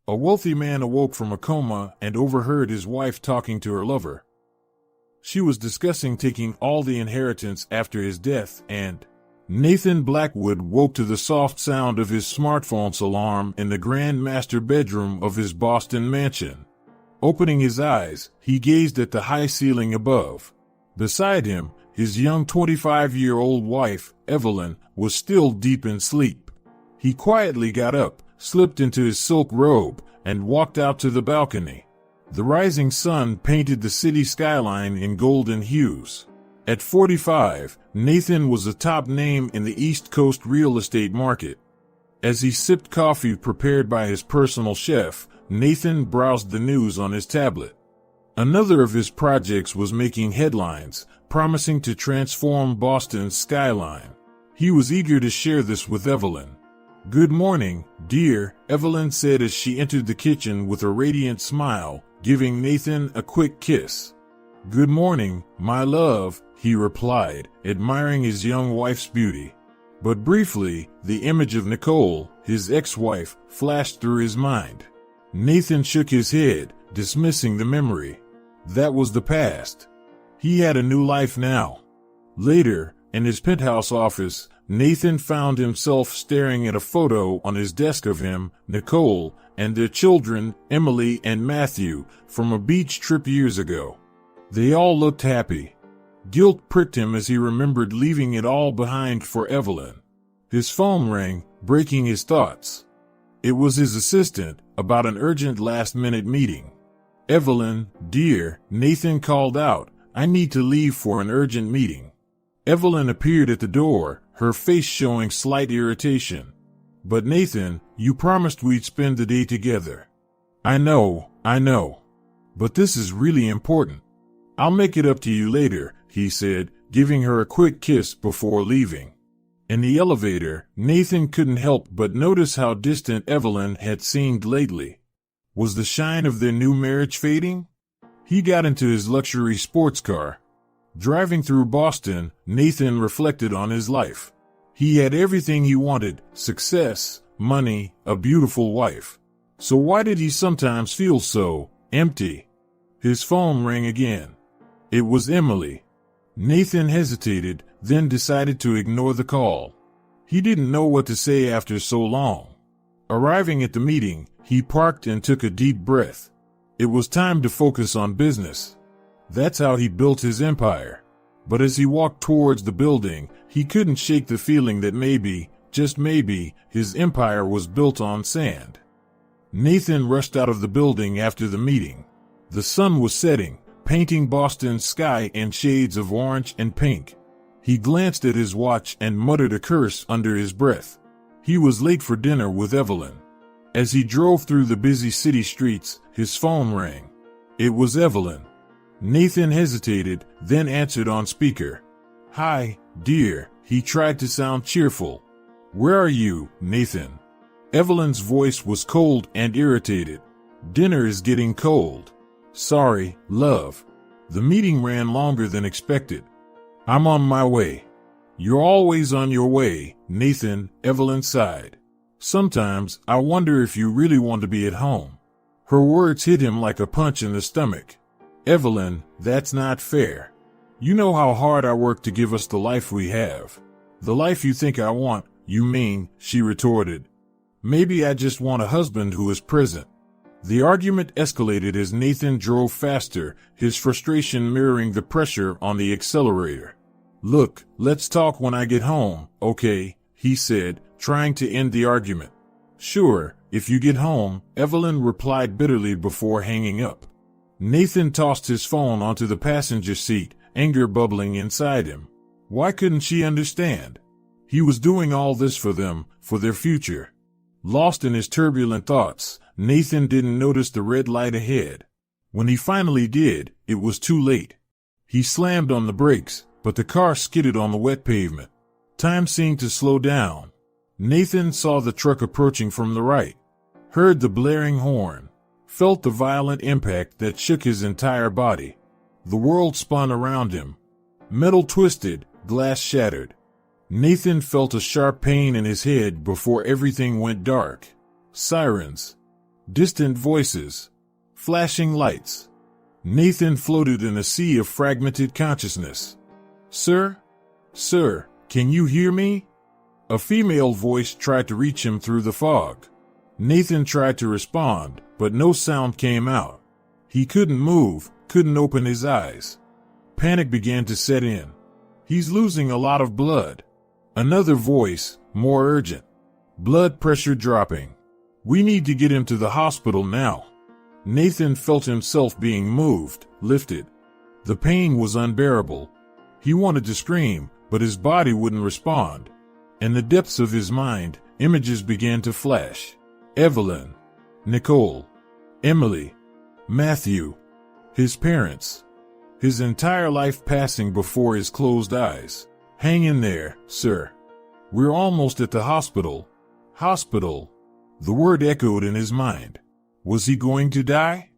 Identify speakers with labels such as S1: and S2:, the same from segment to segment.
S1: A wealthy man awoke from a coma and overheard his wife talking to her lover. She was discussing taking all the inheritance after his death, and Nathan Blackwood woke to the soft sound of his smartphone's alarm in the grand master bedroom of his Boston mansion. Opening his eyes, he gazed at the high ceiling above. Beside him, his young 25-year-old wife, Evelyn, was still deep in sleep. He quietly got up, slipped into his silk robe, and walked out to the balcony. The rising sun painted the city skyline in golden hues. At 45, Nathan was a top name in the East Coast real estate market. As he sipped coffee prepared by his personal chef, Nathan browsed the news on his tablet. Another of his projects was making headlines, promising to transform Boston's skyline. He was eager to share this with Evelyn. "Good morning, dear," Evelyn said as she entered the kitchen with a radiant smile, giving Nathan a quick kiss. "Good morning, my love," he replied, admiring his young wife's beauty. But briefly, the image of Nicole, his ex-wife, flashed through his mind. Nathan shook his head, dismissing the memory. That was the past. He had a new life now. Later, in his penthouse office, Nathan found himself staring at a photo on his desk of him, Nicole, and their children, Emily and Matthew, from a beach trip years ago. They all looked happy. Guilt pricked him as he remembered leaving it all behind for Evelyn. His phone rang, breaking his thoughts. It was his assistant, about an urgent last-minute meeting. "Evelyn, dear," Nathan called out, "I need to leave for an urgent meeting." Evelyn appeared at the door, her face showing slight irritation. "But Nathan, you promised we'd spend the day together." I know. But this is really important." "I'll make it up to you later," he said, giving her a quick kiss before leaving. In the elevator, Nathan couldn't help but notice how distant Evelyn had seemed lately. Was the shine of their new marriage fading? He got into his luxury sports car. Driving through Boston, Nathan reflected on his life. He had everything he wanted: success, money, a beautiful wife. So why did he sometimes feel so empty? His phone rang again. It was Emily. Nathan hesitated, then decided to ignore the call. He didn't know what to say after so long. Arriving at the meeting, he parked and took a deep breath. It was time to focus on business. That's how he built his empire. But as he walked towards the building, he couldn't shake the feeling that maybe, just maybe, his empire was built on sand. Nathan rushed out of the building after the meeting. The sun was setting, painting Boston's sky in shades of orange and pink. He glanced at his watch and muttered a curse under his breath. He was late for dinner with Evelyn. As he drove through the busy city streets, his phone rang. It was Evelyn. Nathan hesitated, then answered on speaker. "Hi, dear," he tried to sound cheerful. "Where are you, Nathan?" Evelyn's voice was cold and irritated. "Dinner is getting cold." "Sorry, love. The meeting ran longer than expected." "I'm on my way." "You're always on your way, Nathan," Evelyn sighed. "Sometimes I wonder if you really want to be at home." Her words hit him like a punch in the stomach. "Evelyn, that's not fair. You know how hard I work to give us the life we have." "The life you think I want, you mean," she retorted. "Maybe I just want a husband who is present." The argument escalated as Nathan drove faster, his frustration mirroring the pressure on the accelerator. "Look, let's talk when I get home, okay?" he said, trying to end the argument. "Sure, if you get home," Evelyn replied bitterly before hanging up. Nathan tossed his phone onto the passenger seat, anger bubbling inside him. Why couldn't she understand? He was doing all this for them, for their future. Lost in his turbulent thoughts, Nathan didn't notice the red light ahead. When he finally did, it was too late. He slammed on the brakes, but the car skidded on the wet pavement. Time seemed to slow down. Nathan saw the truck approaching from the right, heard the blaring horn, felt the violent impact that shook his entire body. The world spun around him. Metal twisted, glass shattered. Nathan felt a sharp pain in his head before everything went dark. Sirens. distant voices, flashing lights. Nathan floated in a sea of fragmented consciousness. Sir? Sir, can you hear me? A female voice tried to reach him through the fog. Nathan tried to respond, but no sound came out. He couldn't move, couldn't open his eyes. Panic began to set in. He's losing a lot of blood. Another voice, more urgent. Blood pressure dropping. We need to get him to the hospital now. Nathan felt himself being moved, lifted. The pain was unbearable. He wanted to scream, but his body wouldn't respond. In the depths of his mind, images began to flash. Evelyn, Nicole, Emily, Matthew, his parents. His entire life passing before his closed eyes. Hang in there, sir. We're almost at the hospital. Hospital. The word echoed in his mind. Was he going to die?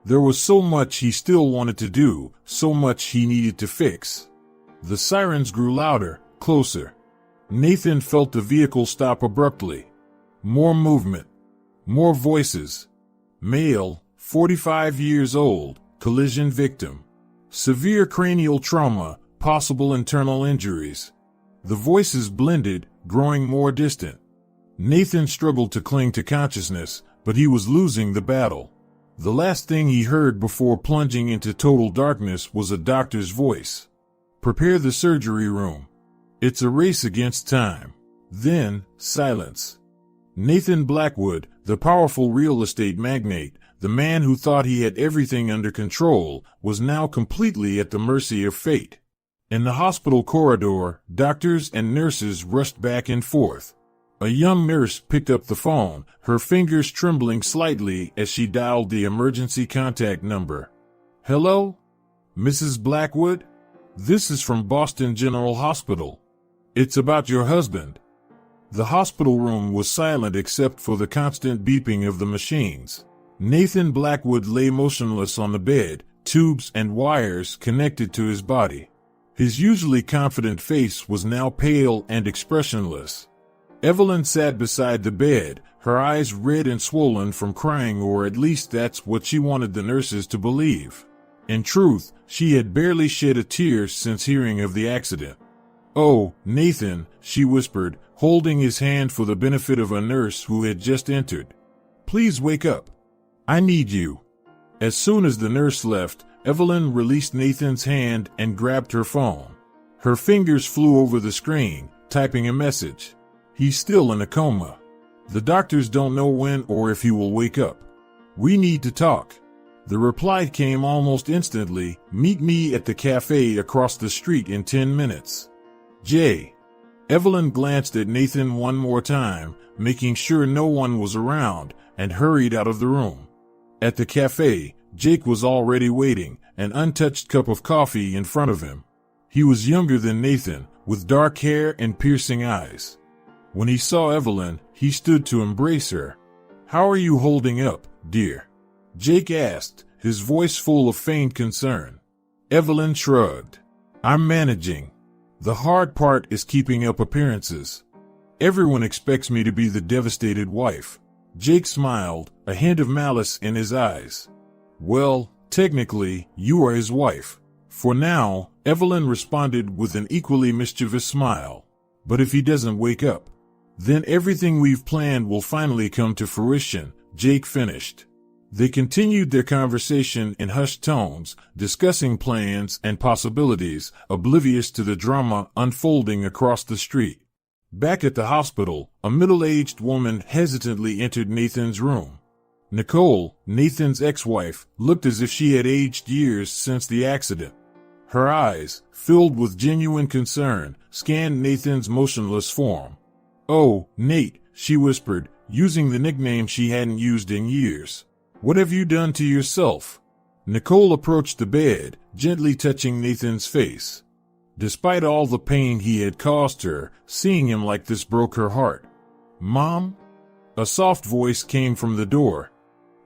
S1: There was so much he still wanted to do, so much he needed to fix. The sirens grew louder, closer. Nathan felt the vehicle stop abruptly. More movement. More voices. Male, 45 years old, collision victim. Severe cranial trauma, possible internal injuries. The voices blended, growing more distant. Nathan struggled to cling to consciousness, but he was losing the battle. The last thing he heard before plunging into total darkness was a doctor's voice. Prepare the surgery room. It's a race against time. Then, silence. Nathan Blackwood, the powerful real estate magnate, the man who thought he had everything under control, was now completely at the mercy of fate. In the hospital corridor, doctors and nurses rushed back and forth. A young nurse picked up the phone, her fingers trembling slightly as she dialed the emergency contact number. Hello? Mrs. Blackwood? This is from Boston General Hospital. It's about your husband. The hospital room was silent except for the constant beeping of the machines. Nathan Blackwood lay motionless on the bed, tubes and wires connected to his body. His usually confident face was now pale and expressionless. Evelyn sat beside the bed, her eyes red and swollen from crying, or at least that's what she wanted the nurses to believe. In truth, she had barely shed a tear since hearing of the accident. Oh, Nathan, she whispered, holding his hand for the benefit of a nurse who had just entered. Please wake up. I need you. As soon as the nurse left, Evelyn released Nathan's hand and grabbed her phone. Her fingers flew over the screen, typing a message. He's still in a coma. The doctors don't know when or if he will wake up. We need to talk. The reply came almost instantly. Meet me at the cafe across the street in 10 minutes. J. Evelyn glanced at Nathan one more time, making sure no one was around, and hurried out of the room. At the cafe, Jake was already waiting, an untouched cup of coffee in front of him. He was younger than Nathan, with dark hair and piercing eyes. When he saw Evelyn, he stood to embrace her. How are you holding up, dear? Jake asked, his voice full of feigned concern. Evelyn shrugged. I'm managing. The hard part is keeping up appearances. Everyone expects me to be the devastated wife. Jake smiled, a hint of malice in his eyes. Well, technically, you are his wife. For now, Evelyn responded with an equally mischievous smile. But if he doesn't wake up, then everything we've planned will finally come to fruition, Jake finished. They continued their conversation in hushed tones, discussing plans and possibilities, oblivious to the drama unfolding across the street. Back at the hospital, a middle-aged woman hesitantly entered Nathan's room. Nicole, Nathan's ex-wife, looked as if she had aged years since the accident. Her eyes, filled with genuine concern, scanned Nathan's motionless form. Oh, Nate, she whispered, using the nickname she hadn't used in years. What have you done to yourself? Nicole approached the bed, gently touching Nathan's face. Despite all the pain he had caused her, seeing him like this broke her heart. Mom? A soft voice came from the door.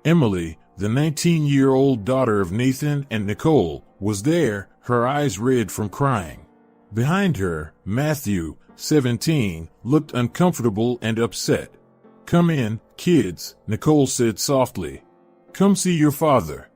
S1: Emily, the 19-year-old daughter of Nathan and Nicole, was there, her eyes red from crying. Behind her, Matthew, 17, looked uncomfortable and upset. Come in, kids, Nicole said softly. Come see your father.